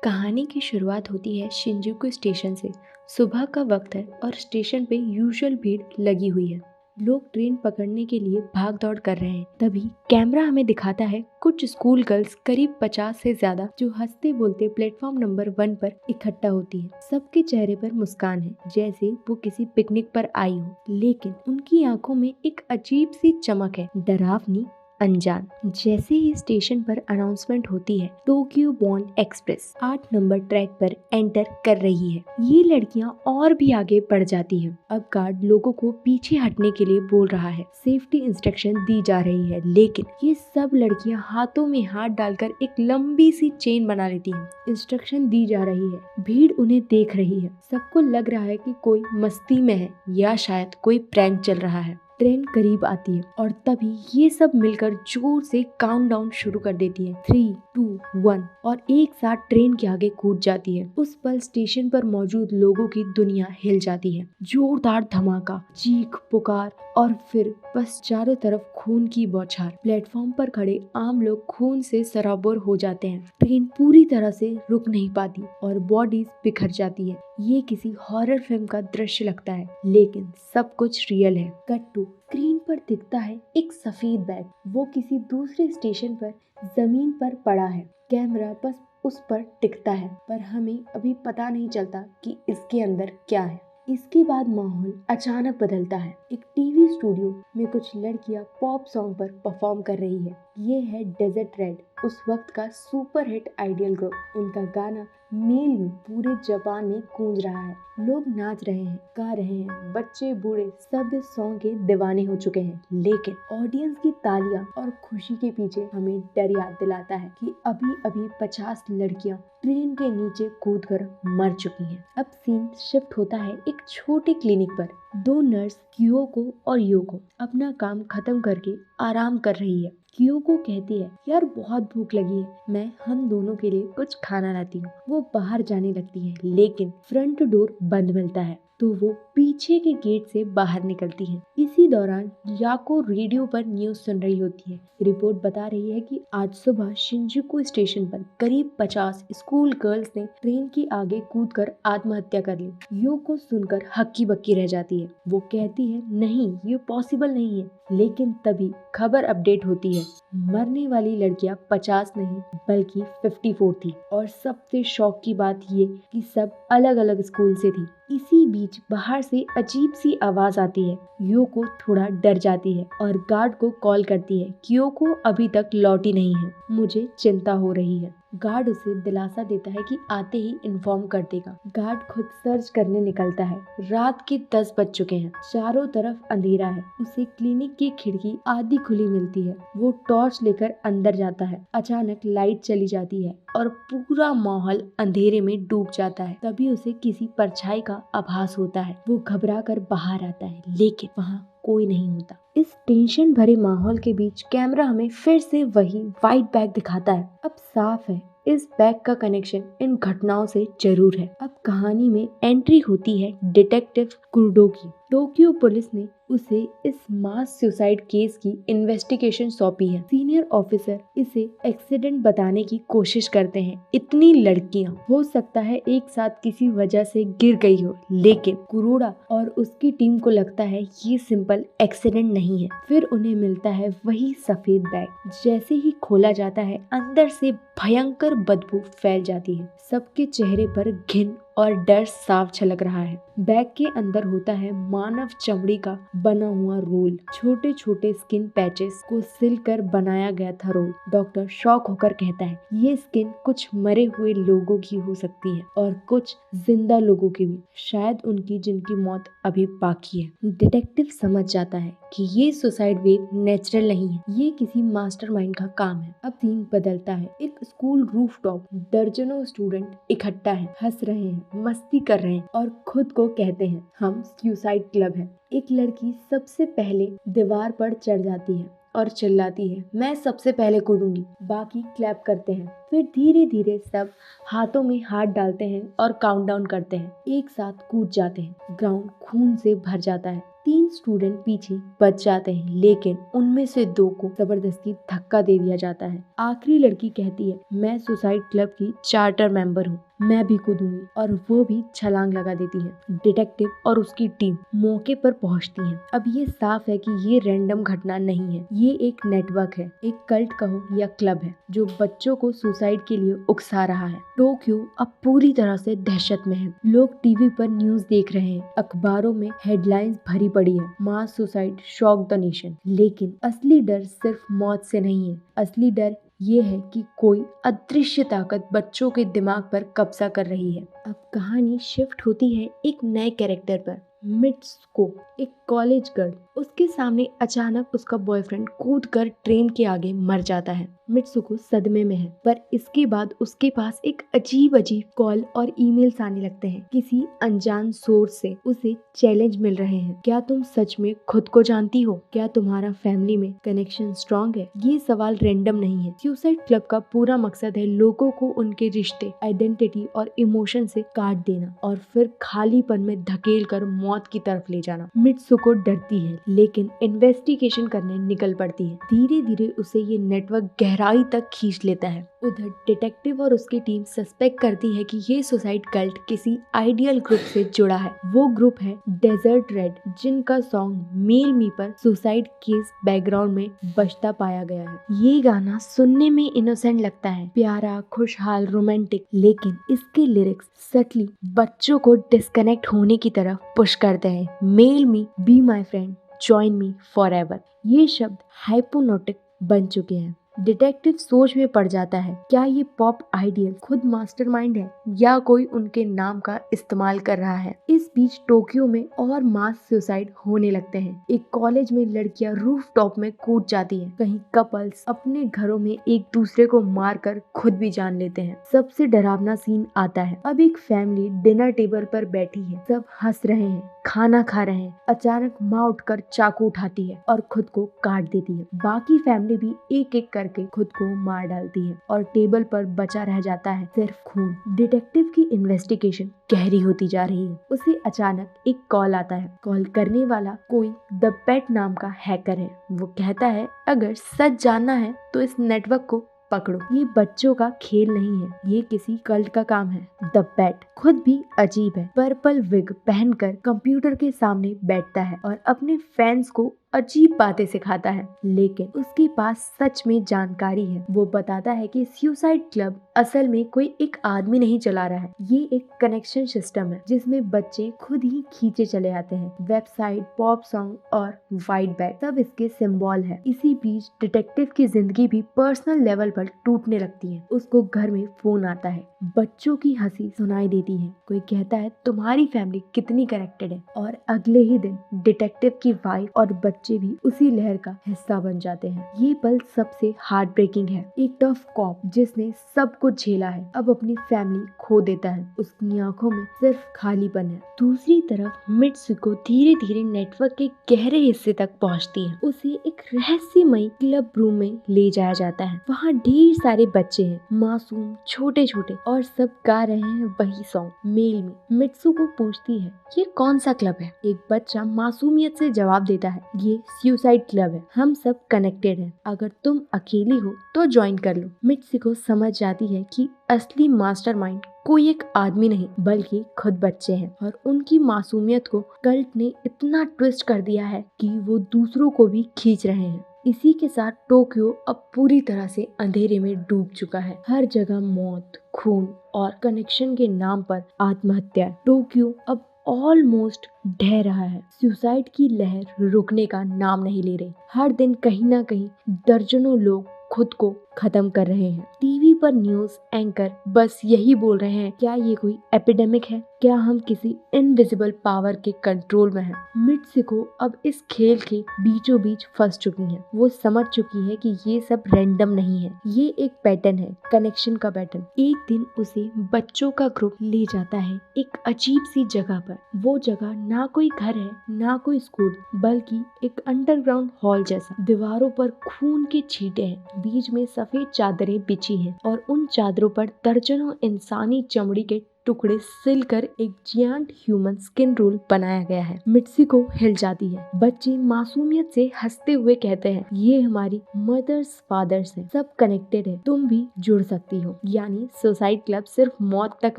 कहानी की शुरुआत होती है शिंजुकू स्टेशन से। सुबह का वक्त है और स्टेशन पे यूजुअल भीड़ लगी हुई है। लोग ट्रेन पकड़ने के लिए भाग दौड़ कर रहे हैं। तभी कैमरा हमें दिखाता है कुछ स्कूल गर्ल्स करीब 50 से ज्यादा जो हंसते बोलते प्लेटफॉर्म नंबर 1 पर इकट्ठा होती है। सबके चेहरे पर मुस्कान है, जैसे वो किसी पिकनिक पर आई हो, लेकिन उनकी आंखों में एक अजीब सी चमक है, डरावनी, अनजान। जैसे ही स्टेशन पर अनाउंसमेंट होती है, Tokyo bond express 8 number track पर एंटर कर रही है। ये लड़कियां और भी आगे बढ़ जाती हैं। अब गार्ड लोगों को पीछे हटने के लिए बोल रहा है, सेफ्टी इंस्ट्रक्शन दी जा रही है, लेकिन ये सब लड़कियां हाथों में हाथ डालकर एक लंबी सी चेन बना लेती हैं। इंस्ट्रक्शन दी जा रही है, भीड़ उन्हें देख रही है। सबको लग रहा है कि कोई मस्ती में है या शायद कोई प्रैंक चल रहा है। ट्रेन करीब आती है और तभी ये सब मिलकर जोर से काउंटडाउन शुरू कर देती है। 3, 2, 1 और एक साथ ट्रेन के आगे कूद जाती है। उस पल स्टेशन पर मौजूद लोगों की दुनिया हिल जाती है। जोरदार धमाका, चीख पुकार और फिर बस चारों तरफ खून की बौछार। प्लेटफॉर्म पर खड़े आम लोग खून से सराबोर हो जाते हैं। ट्रेन पूरी तरह से रुक नहीं पाती और बॉडीज बिखर जाती है। ये किसी हॉरर फिल्म का दृश्य लगता है, लेकिन सब कुछ रियल है। कट टू स्क्रीन पर दिखता है एक सफेद बैग। वो किसी दूसरे स्टेशन पर जमीन पर पड़ा है। कैमरा बस उस पर टिकता है, पर हमें अभी पता नहीं चलता कि इसके अंदर क्या है। इसके बाद माहौल अचानक बदलता है। एक टीवी स्टूडियो में कुछ लड़कियां पॉप सॉन्ग पर परफॉर्म कर रही है। ये है डेजर्ट रेड, उस वक्त का सुपर हिट आइडियल ग्रुप। उनका गाना मेल में पूरे जापान में गूंज रहा है। लोग नाच रहे हैं, गा रहे हैं, बच्चे बूढ़े सब इस सॉन्ग के दीवाने हो चुके हैं। लेकिन ऑडियंस की तालियां और खुशी के पीछे हमें डर याद दिलाता है कि अभी अभी 50 लड़कियां ट्रेन के नीचे कूदकर मर चुकी हैं। अब सीन शिफ्ट होता है एक छोटे क्लिनिक पर। 2 नर्स क्योको और योको अपना काम खत्म करके आराम कर रही है। क्योको कहती है, यार बहुत भूख लगी है, मैं हम दोनों के लिए कुछ खाना लाती हूँ। वो बाहर जाने लगती है, लेकिन फ्रंट डोर बंद मिलता है, तो वो पीछे के गेट से बाहर निकलती है। इसी दौरान याको रेडियो पर न्यूज सुन रही होती है। रिपोर्ट बता रही है कि आज सुबह शिंजुकू स्टेशन पर करीब 50 स्कूल गर्ल्स ने ट्रेन के आगे कूदकर आत्महत्या कर ली। योको सुनकर हक्की बक्की रह जाती है। वो कहती है, नहीं, ये पॉसिबल नहीं है। लेकिन तभी खबर अपडेट होती है, मरने वाली लड़कियां 50 नहीं बल्कि 54 थी। और सबसे शौक की बात ये कि सब अलग अलग स्कूल से थी। इसी बीच बाहर से अजीब सी आवाज आती है। योको थोड़ा डर जाती है और गार्ड को कॉल करती है। क्योको अभी तक लौटी नहीं है, मुझे चिंता हो रही है। गार्ड उसे दिलासा देता है कि आते ही इन्फॉर्म कर देगा। गार्ड खुद सर्च करने निकलता है। रात के 10 बज चुके हैं, चारों तरफ अंधेरा है। उसे क्लिनिक की खिड़की आधी खुली मिलती है। वो टॉर्च लेकर अंदर जाता है। अचानक लाइट चली जाती है और पूरा माहौल अंधेरे में डूब जाता है। तभी उसे किसी परछाई का आभास होता है। वो घबरा कर बाहर आता है, लेकिन वहाँ कोई नहीं होता। इस टेंशन भरे माहौल के बीच कैमरा हमें फिर से वही व्हाइट बैग दिखाता है। अब साफ है, इस बैग का कनेक्शन इन घटनाओं से जरूर है। अब कहानी में एंट्री होती है डिटेक्टिव कुर्डो की। टोक्यो पुलिस ने उसे इस मास सुसाइड केस की इन्वेस्टिगेशन सौंपी है। सीनियर ऑफिसर इसे एक्सीडेंट बताने की कोशिश करते हैं। इतनी लड़कियां हो सकता है एक साथ किसी वजह से गिर गई हो, लेकिन कुरोड़ा और उसकी टीम को लगता है ये सिंपल एक्सीडेंट नहीं है। फिर उन्हें मिलता है वही सफेद बैग। जैसे ही खोला जाता है, अंदर से भयंकर बदबू फैल जाती है। सबके चेहरे पर घिन और डर साफ झलक रहा है। बैग के अंदर होता है मानव चमड़ी का बना हुआ रोल। छोटे छोटे स्किन पैचेस को सिलकर बनाया गया था रोल। डॉक्टर शॉक होकर कहता है, ये स्किन कुछ मरे हुए लोगों की हो सकती है और कुछ जिंदा लोगों की भी, शायद उनकी जिनकी मौत अभी बाकी है। डिटेक्टिव समझ जाता है कि ये सुसाइड वेव नेचुरल नहीं है, ये किसी मास्टरमाइंड का काम है। अब सीन बदलता है। एक स्कूल रूफटॉप, दर्जनों स्टूडेंट इकट्ठा हैं, हंस रहे हैं, मस्ती कर रहे हैं और खुद को कहते हैं, हम सुसाइड क्लब हैं। एक लड़की सबसे पहले दीवार पर चढ़ जाती है और चिल्लाती है, मैं सबसे पहले कूदूंगी। बाकी क्लैप करते हैं। फिर धीरे धीरे सब हाथों में हाथ डालते हैं और काउंटडाउन करते हैं। एक साथ कूद जाते हैं। ग्राउंड खून से भर जाता है। 3 स्टूडेंट पीछे बच जाते हैं, लेकिन उनमें से 2 को जबरदस्ती धक्का दे दिया जाता है। आखिरी लड़की कहती है, मैं सुसाइड क्लब की चार्टर मेंबर हूँ, मैं भी कूदूंगी, और वो भी छलांग लगा देती है। डिटेक्टिव और उसकी टीम मौके पर पहुंचती है। अब ये साफ है कि ये रैंडम घटना नहीं है, ये एक नेटवर्क है, एक कल्ट कहो या क्लब है जो बच्चों को सुसाइड के लिए उकसा रहा है। टोक्यो अब पूरी तरह से दहशत में है। लोग टीवी पर न्यूज देख रहे हैं, अखबारों में हेडलाइंस भरी पड़ी है, मास सुसाइड शॉक द नेशन। लेकिन असली डर सिर्फ मौत से नहीं है, असली डर ये है कि कोई अदृश्य ताकत बच्चों के दिमाग पर कब्जा कर रही है। अब कहानी शिफ्ट होती है एक नए कैरेक्टर पर, मित्सुको, एक कॉलेज गर्ल। उसके सामने अचानक उसका बॉयफ्रेंड कूदकर ट्रेन के आगे मर जाता है। मित्सुको सदमे में है, पर इसके बाद उसके पास एक अजीब कॉल और ईमेल्स आने लगते हैं। किसी अनजान सोर्स से उसे चैलेंज मिल रहे हैं। क्या तुम सच में खुद को जानती हो? क्या तुम्हारा फैमिली में कनेक्शन स्ट्रॉन्ग है? ये सवाल रैंडम नहीं है। सुसाइड क्लब का पूरा मकसद है लोगों को उनके रिश्ते, आइडेंटिटी और इमोशन से काट देना और फिर खालीपन में धकेल कर मौत की तरफ ले जाना। मित्सुको डरती है, लेकिन इन्वेस्टिगेशन करने निकल पड़ती है। धीरे धीरे उसे ये नेटवर्क गहराई तक खींच लेता है। उधर डिटेक्टिव और उसकी टीम सस्पेक्ट करती है कि ये सुसाइड कल्ट किसी आइडियल ग्रुप से जुड़ा है। वो ग्रुप है डेजर्ट रेड, जिनका सॉन्ग मेल मी पर सुसाइड केस बैकग्राउंड में बजता पाया गया है। ये गाना सुनने में इनोसेंट लगता है, प्यारा, खुशहाल, रोमांटिक, लेकिन इसके लिरिक्स सटली बच्चों को डिस्कनेक्ट होने की तरफ पुश करते हैं। Mail me, be my friend, join me forever, ये शब्द हाइपोनोटिक बन चुके हैं। डिटेक्टिव सोच में पड़ जाता है, क्या ये पॉप आइडियल खुद मास्टरमाइंड है या कोई उनके नाम का इस्तेमाल कर रहा है? इस बीच टोक्यो में और मास सुसाइड होने लगते हैं। एक कॉलेज में लड़कियां रूफ टॉप में कूद जाती हैं। कहीं कपल्स अपने घरों में एक दूसरे को मारकर खुद भी जान लेते हैं। सबसे डरावना सीन आता है। अब एक फैमिली डिनर टेबल पर बैठी है, सब हंस रहे हैं, खाना खा रहे हैं। अचानक माँ उठकर चाकू उठाती है और खुद को काट देती है। बाकी फैमिली भी एक एक करके खुद को मार डालती है और टेबल पर बचा रह जाता है सिर्फ खून। डिटेक्टिव की इन्वेस्टिगेशन गहरी होती जा रही है। उसे अचानक एक कॉल आता है। कॉल करने वाला कोई द पेट नाम का हैकर है। वो कहता है, अगर सच जानना है तो इस नेटवर्क को पकड़ो। ये बच्चों का खेल नहीं है, ये किसी कल्ट का काम है। द बैट खुद भी अजीब है। पर्पल विग पहनकर कंप्यूटर के सामने बैठता है और अपने फैंस को अजीब बातें सिखाता है, लेकिन उसके पास सच में जानकारी है। वो बताता है कि सुसाइड क्लब असल में कोई एक आदमी नहीं चला रहा है, ये एक कनेक्शन सिस्टम है जिसमें बच्चे खुद ही खींचे चले आते हैं। वेबसाइट, पॉप सॉन्ग और वाइट बैग सब इसके सिंबल है। इसी बीच डिटेक्टिव की जिंदगी भी पर्सनल लेवल पर टूटने लगती है। उसको घर में फोन आता है, बच्चों की हंसी सुनाई देती है। कोई कहता है, तुम्हारी फैमिली कितनी कनेक्टेड है, और अगले ही दिन डिटेक्टिव की वाइफ और बच्चे भी उसी लहर का हिस्सा बन जाते हैं। ये पल सबसे हार्ट ब्रेकिंग है। एक टफ कॉप जिसने सब कुछ झेला है, अब अपनी फैमिली खो देता है। उसकी आंखों में सिर्फ खालीपन है। दूसरी तरफ मित्सुको धीरे धीरे नेटवर्क के गहरे हिस्से तक पहुंचती है। उसे एक रहस्यमयी क्लब रूम में ले जाया जाता है। वहाँ ढेर सारे बच्चे हैं, मासूम, छोटे छोटे, और सब गा रहे हैं वही सॉन्ग, मेल मी। मित्सुको पूछती है, ये कौन सा क्लब है? एक बच्चा मासूमियत से जवाब देता है, ये सुसाइड क्लब है, हम सब कनेक्टेड हैं, अगर तुम अकेली हो तो ज्वाइन कर लो। मित्सुको समझ जाती है कि असली मास्टरमाइंड कोई एक आदमी नहीं बल्कि खुद बच्चे हैं, और उनकी मासूमियत को कल्ट ने इतना ट्विस्ट कर दिया है कि वो दूसरों को भी खींच रहे हैं। इसी के साथ टोक्यो अब पूरी तरह से अंधेरे में डूब चुका है। हर जगह मौत, खून और कनेक्शन के नाम पर आत्महत्या। टोक्यो अब ऑलमोस्ट ढह रहा है। सुसाइड की लहर रुकने का नाम नहीं ले रही। हर दिन कहीं ना कहीं दर्जनों लोग खुद को खत्म कर रहे हैं। टीवी पर न्यूज एंकर बस यही बोल रहे हैं, क्या ये कोई एपिडेमिक है? क्या हम किसी इनविजिबल पावर के कंट्रोल में हैं? मित्सुको अब इस खेल के बीचों बीच फंस चुकी हैं। वो समझ चुकी है कि ये सब रैंडम नहीं है, ये एक पैटर्न है, कनेक्शन का पैटर्न। एक दिन उसे बच्चों का ग्रुप ले जाता है एक अजीब सी जगह पर। वो जगह ना कोई घर है, ना कोई स्कूल, बल्कि एक अंडरग्राउंड हॉल जैसा। दीवारों पर खून के छींटे हैं, बीच में सफेद चादरें बिछी हैं, और उन चादरों पर दर्जनों इंसानी चमड़ी के टुकड़े सिलकर एक जियांट ह्यूमन स्किन रोल बनाया गया है। मित्सुको हिल जाती है। बच्चे मासूमियत से हंसते हुए कहते हैं, ये हमारी मदर्स फादर्स हैं, सब कनेक्टेड है, तुम भी जुड़ सकती हो। यानी सुसाइड क्लब सिर्फ मौत तक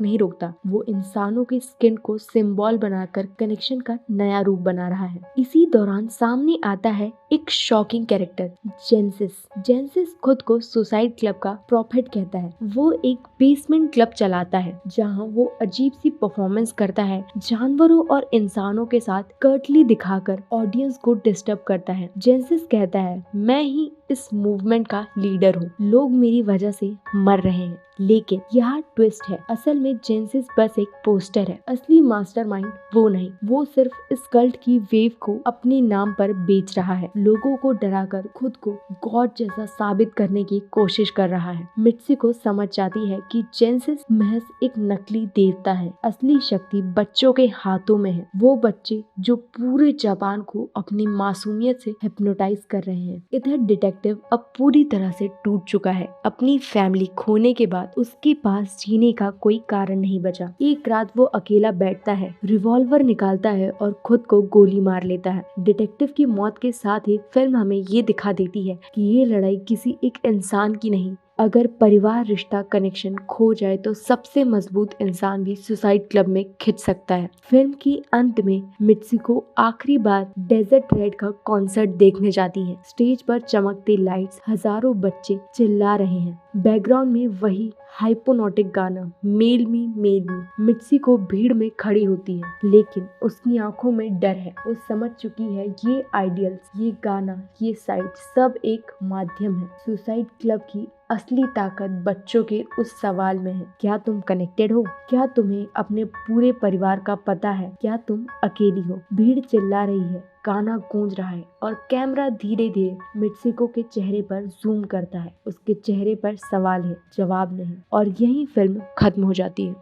नहीं रोकता, वो इंसानों की स्किन को सिंबल बनाकर कनेक्शन का नया रूप बना रहा है। इसी दौरान सामने आता है एक शॉकिंग कैरेक्टर, जेनेसिस। जेनेसिस खुद को सुसाइड क्लब का प्रॉफिट कहता है। वो एक बेसमेंट क्लब चलाता है जहां वो अजीब सी परफॉर्मेंस करता है, जानवरों और इंसानों के साथ कर्टली दिखाकर ऑडियंस को डिस्टर्ब करता है। जेनेसिस कहता है, मैं ही इस मूवमेंट का लीडर हूँ, लोग मेरी वजह से मर रहे हैं। लेकिन यहाँ ट्विस्ट है, असल में जेनेसिस बस एक पोस्टर है, असली मास्टरमाइंड वो नहीं। वो सिर्फ इस कल्ट की वेव को अपने नाम पर बेच रहा है, लोगों को डराकर खुद को गॉड जैसा साबित करने की कोशिश कर रहा है। मित्सुको समझ जाती है कि जेनेसिस महज एक नकली देवता है, असली शक्ति बच्चों के हाथों में है। वो बच्चे जो पूरे जापान को अपनी मासूमियत से हिप्नोटाइज कर रहे हैं। इधर डिटेक्टिव अब पूरी तरह से टूट चुका है। अपनी फैमिली खोने के बाद उसके पास जीने का कोई कारण नहीं बचा। एक रात वो अकेला बैठता है, रिवॉल्वर निकालता है और खुद को गोली मार लेता है। डिटेक्टिव की मौत के साथ ही फिल्म हमें ये दिखा देती है कि ये लड़ाई किसी एक इंसान की नहीं, अगर परिवार रिश्ता कनेक्शन खो जाए तो सबसे मजबूत इंसान भी सुसाइड क्लब में खिंच सकता है। फिल्म के अंत में मित्सुको आखिरी बार डेजर्ट रेड का कॉन्सर्ट देखने जाती है। स्टेज पर चमकते लाइट्स, हजारों बच्चे चिल्ला रहे हैं, बैकग्राउंड में वही हाइपोनोटिक गाना mail me mail me. Mitsuko भीड़ में खड़ी होती है, लेकिन उसकी आंखों में डर है। वो समझ चुकी है ये आइडियल्स, ये गाना, ये साइट सब एक माध्यम है। सुसाइड क्लब की असली ताकत बच्चों के उस सवाल में है, क्या तुम कनेक्टेड हो? क्या तुम्हें अपने पूरे परिवार का पता है? क्या तुम अकेली हो? भीड़ चिल्ला रही है, गाना गूंज रहा है और कैमरा धीरे धीरे मित्सुको के चेहरे पर जूम करता है। उसके चेहरे पर सवाल है, जवाब नहीं। और यही फिल्म खत्म हो जाती है।